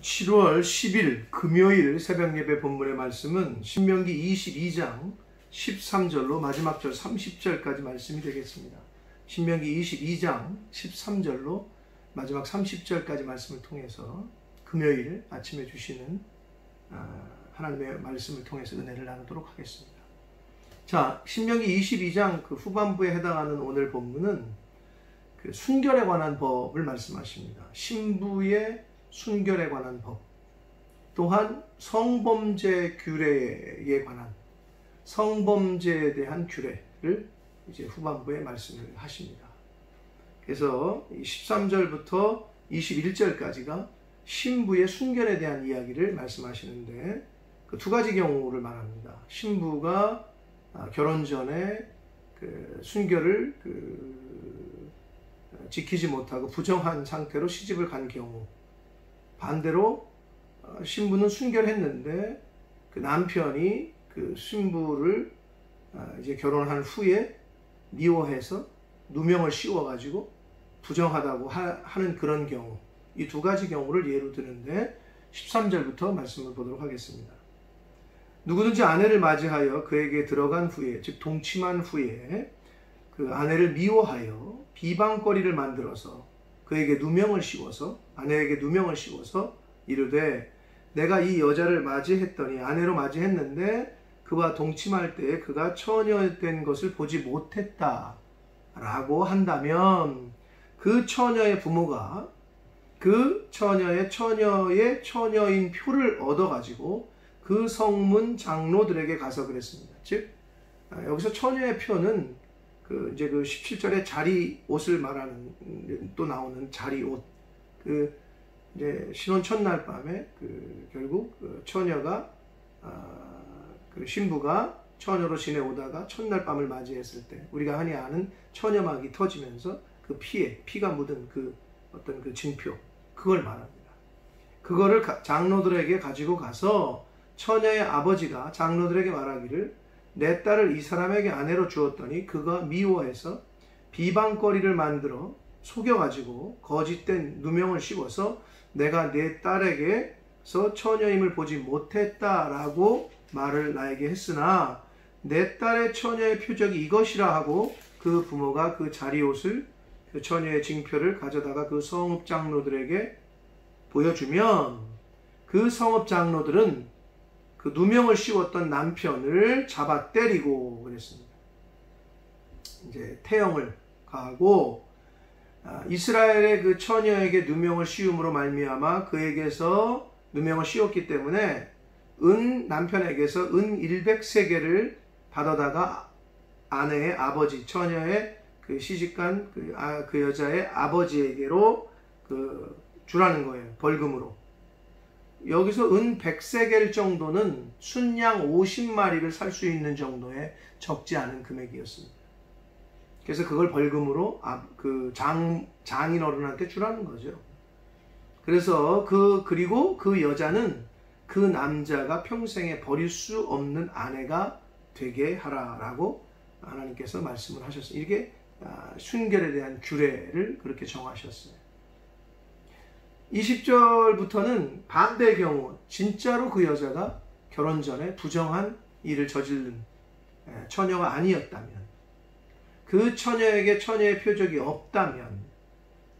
7월 10일 금요일 새벽예배 본문의 말씀은 신명기 22장 13절로 마지막 절 30절까지 말씀이 되겠습니다. 신명기 22장 13절로 마지막 30절까지 말씀을 통해서 금요일 아침에 주시는 하나님의 말씀을 통해서 은혜를 나누도록 하겠습니다. 자, 신명기 22장 그 후반부에 해당하는 오늘 본문은 그 순결에 관한 법을 말씀하십니다. 신부의 순결에 관한 법, 또한 성범죄 규례에 관한 성범죄에 대한 규례를 이제 후반부에 말씀을 하십니다. 그래서 13절부터 21절까지가 신부의 순결에 대한 이야기를 말씀하시는데 그 두 가지 경우를 말합니다. 신부가 결혼 전에 그 순결을 지키지 못하고 부정한 상태로 시집을 간 경우, 반대로 신부는 순결했는데 그 남편이 그 신부를 이제 결혼한 후에 미워해서 누명을 씌워가지고 부정하다고 하는 그런 경우, 이 두 가지 경우를 예로 드는데 13절부터 말씀을 보도록 하겠습니다. 누구든지 아내를 맞이하여 그에게 들어간 후에, 즉 동침한 후에 그 아내를 미워하여 비방거리를 만들어서 그에게 누명을 씌워서, 아내에게 누명을 씌워서 이르되 내가 이 여자를 맞이했더니, 아내로 맞이했는데 그와 동침할 때에 그가 처녀된 것을 보지 못했다 라고 한다면, 그 처녀의 부모가 그 처녀의 처녀인 표를 얻어가지고 그 성문 장로들에게 가서 그랬습니다. 즉 여기서 처녀의 표는 그 이제 그 17절에 자리 옷을 말하는, 또 나오는 자리 옷, 그 이제 신혼 첫날 밤에 그 결국 그 처녀가 그 신부가 처녀로 지내오다가 첫날 밤을 맞이했을 때 우리가 흔히 아는 처녀막이 터지면서 그 피가 묻은 그 어떤 그 징표, 그걸 말합니다. 그거를 장로들에게 가지고 가서 처녀의 아버지가 장로들에게 말하기를 내 딸을 이 사람에게 아내로 주었더니 그가 미워해서 비방거리를 만들어 속여가지고 거짓된 누명을 씌워서 내가 내 딸에게서 처녀임을 보지 못했다라고 말을 나에게 했으나 내 딸의 처녀의 표적이 이것이라 하고 그 부모가 그 자리옷을, 그 처녀의 징표를 가져다가 그 성읍 장로들에게 보여주면 그 성읍 장로들은 그 누명을 씌웠던 남편을 잡아 때리고 그랬습니다. 이제 태형을 가하고 이스라엘의 그 처녀에게 누명을 씌움으로 말미암아 그에게서 누명을 씌웠기 때문에 남편에게서 은 100세겔을 받아다가 아내의 아버지, 처녀의 그 시집간 그 여자의 아버지에게로 주라는 거예요. 벌금으로. 여기서 은 100세겔 정도는 순양 50마리를 살 수 있는 정도의 적지 않은 금액이었습니다. 그래서 그걸 벌금으로 그 장인 어른한테 주라는 거죠. 그래서 그리고 그 여자는 그 남자가 평생에 버릴 수 없는 아내가 되게 하라라고 하나님께서 말씀을 하셨어요. 이게 순결에 대한 규례를 그렇게 정하셨어요. 20절부터는 반대의 경우, 진짜로 그 여자가 결혼 전에 부정한 일을 저지른 처녀가 아니었다면, 그 처녀에게 처녀의 표적이 없다면,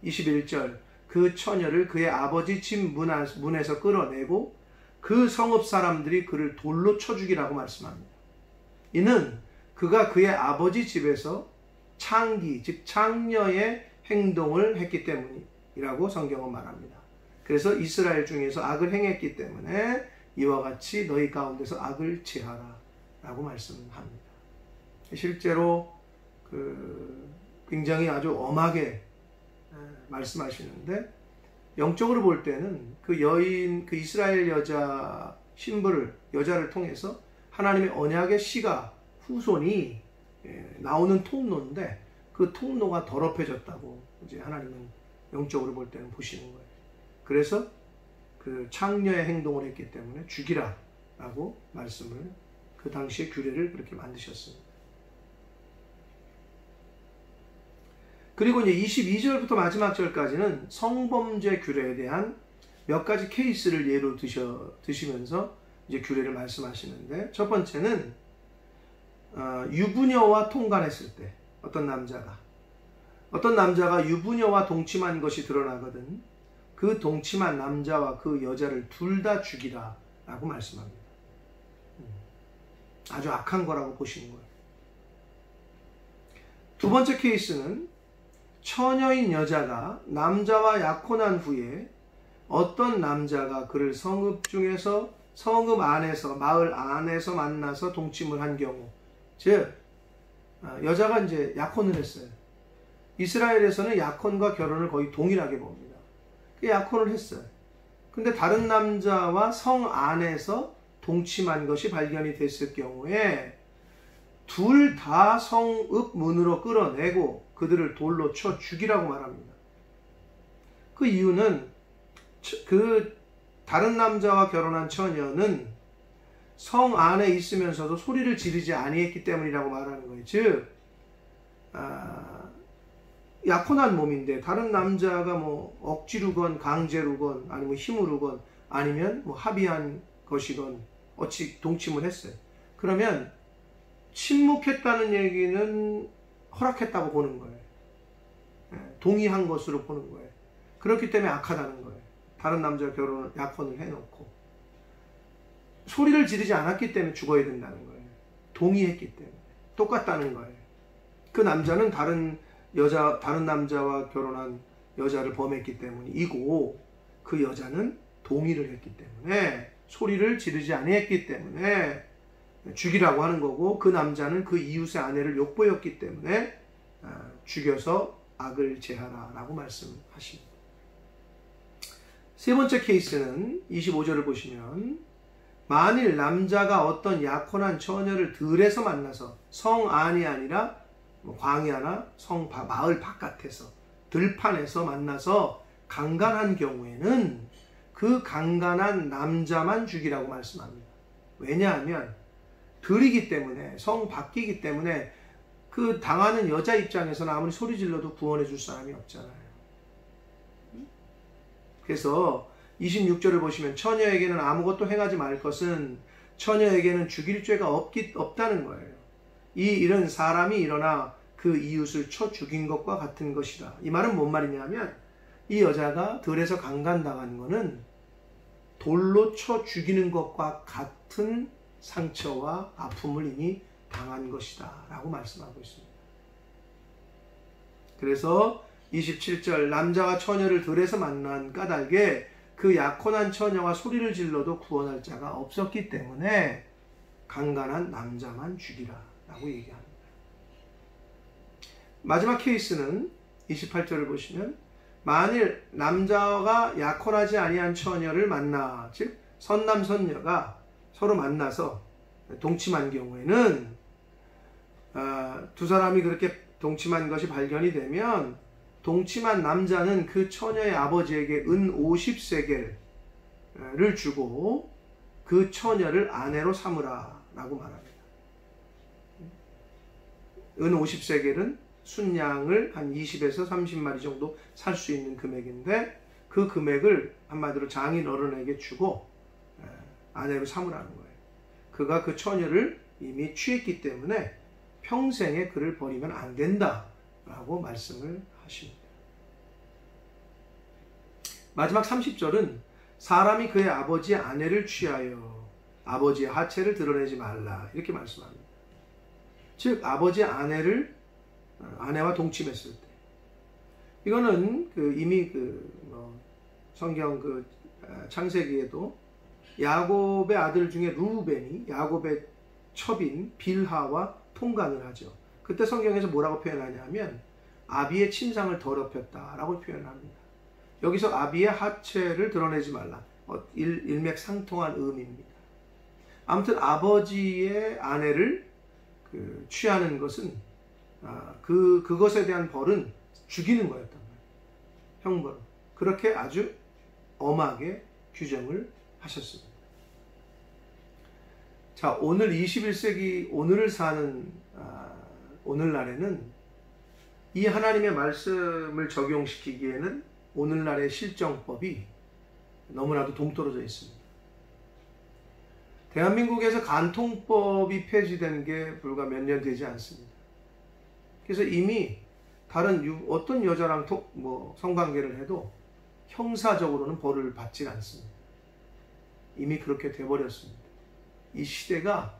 21절, 그 처녀를 그의 아버지 집 문에서 끌어내고 그 성읍 사람들이 그를 돌로 쳐 죽이라고 말씀합니다. 이는 그가 그의 아버지 집에서 창기, 즉 창녀의 행동을 했기 때문이라고 성경은 말합니다. 그래서 이스라엘 중에서 악을 행했기 때문에 이와 같이 너희 가운데서 악을 제하라 라고 말씀합니다. 실제로 굉장히 아주 엄하게 말씀하시는데, 영적으로 볼 때는 그 여인, 그 이스라엘 여자를 통해서 하나님의 언약의 씨가, 후손이 나오는 통로인데 그 통로가 더럽혀졌다고 이제 하나님은 영적으로 볼 때는 보시는 거예요. 그래서 그 창녀의 행동을 했기 때문에 죽이라 라고 말씀을, 그 당시의 규례를 그렇게 만드셨습니다. 그리고 이제 22절부터 마지막 절까지는 성범죄 규례에 대한 몇 가지 케이스를 예로 드시면서 이제 규례를 말씀하시는데, 첫 번째는 유부녀와 통간했을 때 어떤 남자가 유부녀와 동침한 것이 드러나거든 그 동침한 남자와 그 여자를 둘 다 죽이라 라고 말씀합니다. 아주 악한 거라고 보시는 거예요. 두 번째 케이스는 처녀인 여자가 남자와 약혼한 후에 어떤 남자가 그를 성읍 안에서 마을 안에서 만나서 동침을 한 경우, 즉 여자가 이제 약혼을 했어요. 이스라엘에서는 약혼과 결혼을 거의 동일하게 봅니다. 약혼을 했어요. 근데 다른 남자와 성 안에서 동침한 것이 발견이 됐을 경우에 둘 다 성읍 문으로 끌어내고 그들을 돌로 쳐 죽이라고 말합니다. 그 이유는 그 다른 남자와 결혼한 처녀는 성 안에 있으면서도 소리를 지르지 아니했기 때문이라고 말하는 거예요. 즉 약혼한 몸인데 다른 남자가 뭐 억지로건 강제로건 아니면 힘으로건 아니면 뭐 합의한 것이건 어찌 동침을 했어요. 그러면 침묵했다는 얘기는 허락했다고 보는 거예요. 동의한 것으로 보는 거예요. 그렇기 때문에 악하다는 거예요. 다른 남자와 약혼을 해놓고 소리를 지르지 않았기 때문에 죽어야 된다는 거예요. 동의했기 때문에 똑같다는 거예요. 그 남자는 다른 남자와 결혼한 여자를 범했기 때문이고 그 여자는 동의를 했기 때문에 소리를 지르지 아니했기 때문에 죽이라고 하는 거고, 그 남자는 그 이웃의 아내를 욕보였기 때문에 죽여서 악을 제하라 라고 말씀하십니다. 세 번째 케이스는 25절을 보시면, 만일 남자가 어떤 약혼한 처녀를 들에서 만나서 성 안이 아니라 광야나 마을 바깥에서 들판에서 만나서 강간한 경우에는 그 강간한 남자만 죽이라고 말씀합니다. 왜냐하면 들이기 때문에, 성 밖이기 때문에 그 당하는 여자 입장에서는 아무리 소리 질러도 구원해 줄 사람이 없잖아요. 그래서 26절을 보시면 처녀에게는 아무것도 행하지 말 것은 처녀에게는 죽일 죄가 없다는 거예요. 이 일은 사람이 일어나 그 이웃을 쳐 죽인 것과 같은 것이다. 이 말은 뭔 말이냐면 이 여자가 들에서 강간당한 거는 돌로 쳐 죽이는 것과 같은 상처와 아픔을 이미 당한 것이다 라고 말씀하고 있습니다. 그래서 27절, 남자가 처녀를 들에서 만난 까닭에 그 약혼한 처녀와 소리를 질러도 구원할 자가 없었기 때문에 강간한 남자만 죽이라 라고 얘기합니다. 마지막 케이스는 28절을 보시면, 만일 남자가 약혼하지 아니한 처녀를 만나, 즉 선남 선녀가 서로 만나서 동침한 경우에는 두 사람이 그렇게 동침한 것이 발견이 되면 동침한 남자는 그 처녀의 아버지에게 은 50세겔을 주고 그 처녀를 아내로 삼으라 라고 말합니다. 은 50세겔은 순양을 한 20에서 30마리 정도 살 수 있는 금액인데, 그 금액을 한마디로 장인 어른에게 주고 아내로 삼으라는 거예요. 그가 그 처녀를 이미 취했기 때문에 평생에 그를 버리면 안 된다 라고 말씀을 하십니다. 마지막 30절은 사람이 그의 아버지의 아내를 취하여 아버지의 하체를 드러내지 말라 이렇게 말씀합니다. 즉 아버지의 아내와 동침했을 때, 이거는 이미 성경 창세기에도 야곱의 아들 중에 루벤이 야곱의 첩인 빌하와 통간을 하죠. 그때 성경에서 뭐라고 표현하냐면 아비의 침상을 더럽혔다라고 표현합니다. 여기서 아비의 하체를 드러내지 말라, 일맥상통한 의미입니다. 아무튼 아버지의 아내를 취하는 것은 그것에 대한 벌은 죽이는 거였단 말이에요. 형벌. 그렇게 아주 엄하게 규정을 하셨습니다. 자, 오늘 21세기 오늘을 사는 오늘날에는 이 하나님의 말씀을 적용시키기에는 오늘날의 실정법이 너무나도 동떨어져 있습니다. 대한민국에서 간통법이 폐지된 게 불과 몇 년 되지 않습니다. 그래서 이미 다른 어떤 여자랑 성관계를 해도 형사적으로는 벌을 받지 않습니다. 이미 그렇게 돼버렸습니다. 이 시대가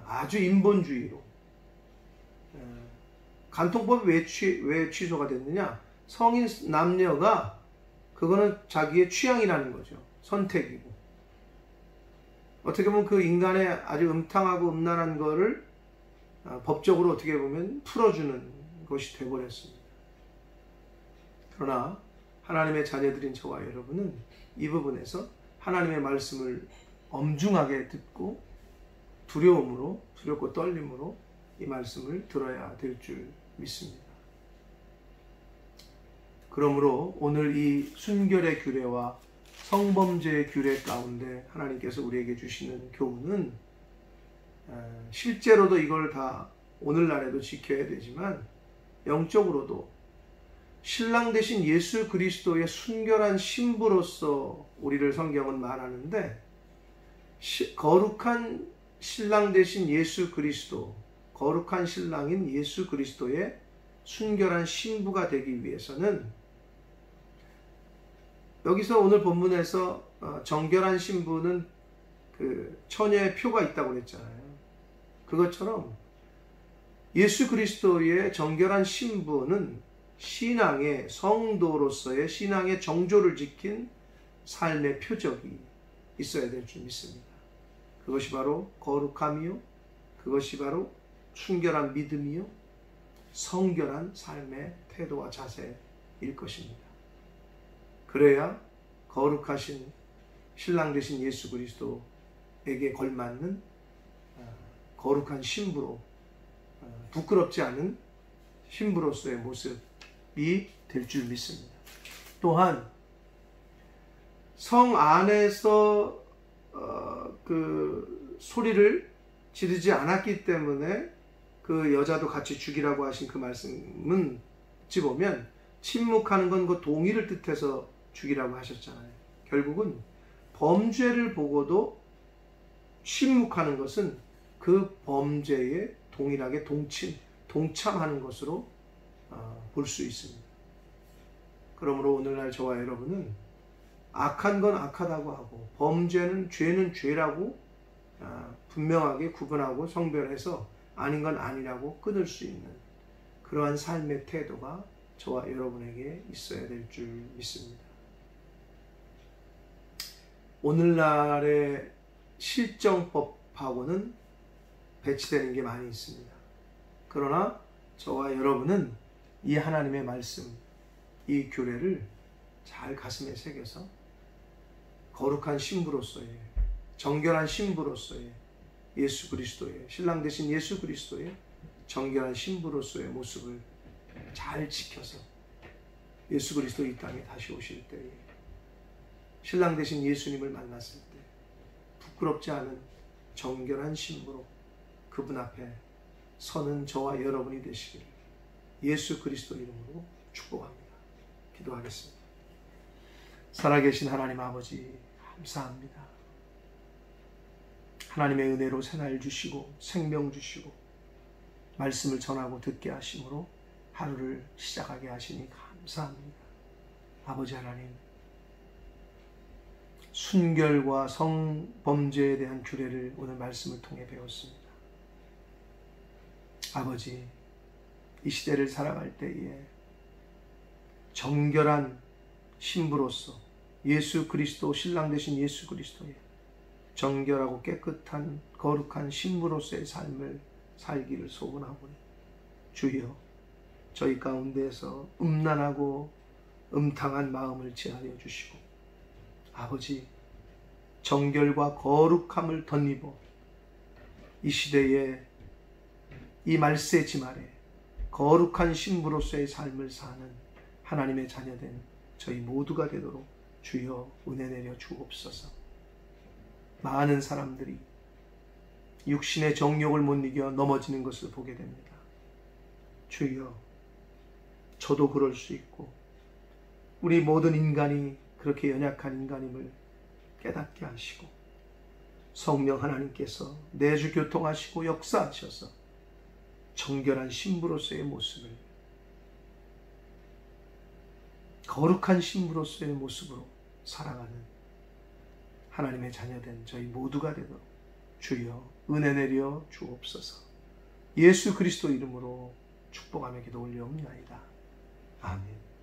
아주 인본주의로, 간통법이 왜 취소가 됐느냐? 성인 남녀가 그거는 자기의 취향이라는 거죠. 선택이고. 어떻게 보면 그 인간의 아주 음탕하고 음란한 거를 법적으로 어떻게 보면 풀어주는 것이 되어버렸습니다. 그러나 하나님의 자녀들인 저와 여러분은 이 부분에서 하나님의 말씀을 엄중하게 듣고 두렵고 떨림으로 이 말씀을 들어야 될 줄 믿습니다. 그러므로 오늘 이 순결의 규례와 성범죄의 규례 가운데 하나님께서 우리에게 주시는 교훈은 실제로도 이걸 다 오늘날에도 지켜야 되지만 영적으로도 신랑 되신 예수 그리스도의 순결한 신부로서 우리를 성경은 말하는데, 거룩한 신랑 되신 예수 그리스도, 거룩한 신랑인 예수 그리스도의 순결한 신부가 되기 위해서는, 여기서 오늘 본문에서 정결한 신부는 그 처녀의 표가 있다고 그랬잖아요. 그것처럼 예수 그리스도의 정결한 신부는 신앙의 성도로서의 신앙의 정조를 지킨 삶의 표적이 있어야 될 줄 믿습니다. 그것이 바로 거룩함이요, 그것이 바로 순결한 믿음이요, 성결한 삶의 태도와 자세일 것입니다. 그래야 거룩하신 신랑 되신 예수 그리스도에게 걸맞는 거룩한 신부로, 부끄럽지 않은 신부로서의 모습이 될 줄 믿습니다. 또한 성 안에서 그 소리를 지르지 않았기 때문에 그 여자도 같이 죽이라고 하신 그 말씀은 어찌 보면 침묵하는 건 그 동의를 뜻해서 죽이라고 하셨잖아요. 결국은 범죄를 보고도 침묵하는 것은 그 범죄에 동일하게 동참하는 것으로 볼 수 있습니다. 그러므로 오늘날 저와 여러분은 악한 건 악하다고 하고 죄는 죄라고 분명하게 구분하고 성별해서 아닌 건 아니라고 끊을 수 있는 그러한 삶의 태도가 저와 여러분에게 있어야 될 줄 믿습니다. 오늘날의 실정법하고는 배치되는 게 많이 있습니다. 그러나 저와 여러분은 이 하나님의 말씀, 이 규례를 잘 가슴에 새겨서 거룩한 신부로서의, 정결한 신부로서의 예수 그리스도의, 신랑 되신 예수 그리스도의 정결한 신부로서의 모습을 잘 지켜서 예수 그리스도 이 땅에 다시 오실 때에 신랑 되신 예수님을 만났을 때 부끄럽지 않은 정결한 신부로 그분 앞에 서는 저와 여러분이 되시기를 예수 그리스도 이름으로 축복합니다. 기도하겠습니다. 살아계신 하나님 아버지, 감사합니다. 하나님의 은혜로 새날 주시고 생명 주시고 말씀을 전하고 듣게 하심으로 하루를 시작하게 하시니 감사합니다. 아버지 하나님, 순결과 성범죄에 대한 규례를 오늘 말씀을 통해 배웠습니다. 아버지, 이 시대를 살아갈 때에 정결한 신부로서 예수 그리스도, 신랑 되신 예수 그리스도의 정결하고 깨끗한 거룩한 신부로서의 삶을 살기를 소원하오니 주여, 저희 가운데에서 음란하고 음탕한 마음을 제하여 주시고 아버지, 정결과 거룩함을 덧입어 이 시대에 이 말세지 아래 거룩한 신부로서의 삶을 사는 하나님의 자녀된 저희 모두가 되도록 주여 은혜 내려 주옵소서. 많은 사람들이 육신의 정욕을 못 이겨 넘어지는 것을 보게 됩니다. 주여, 저도 그럴 수 있고 우리 모든 인간이 그렇게 연약한 인간임을 깨닫게 하시고 성령 하나님께서 내주 교통하시고 역사하셔서 정결한 신부로서의 모습을, 거룩한 신부로서의 모습으로 살아가는 하나님의 자녀된 저희 모두가 되도록 주여 은혜 내려 주옵소서. 예수 그리스도 이름으로 축복하며 기도 올려옵나이다. 아멘.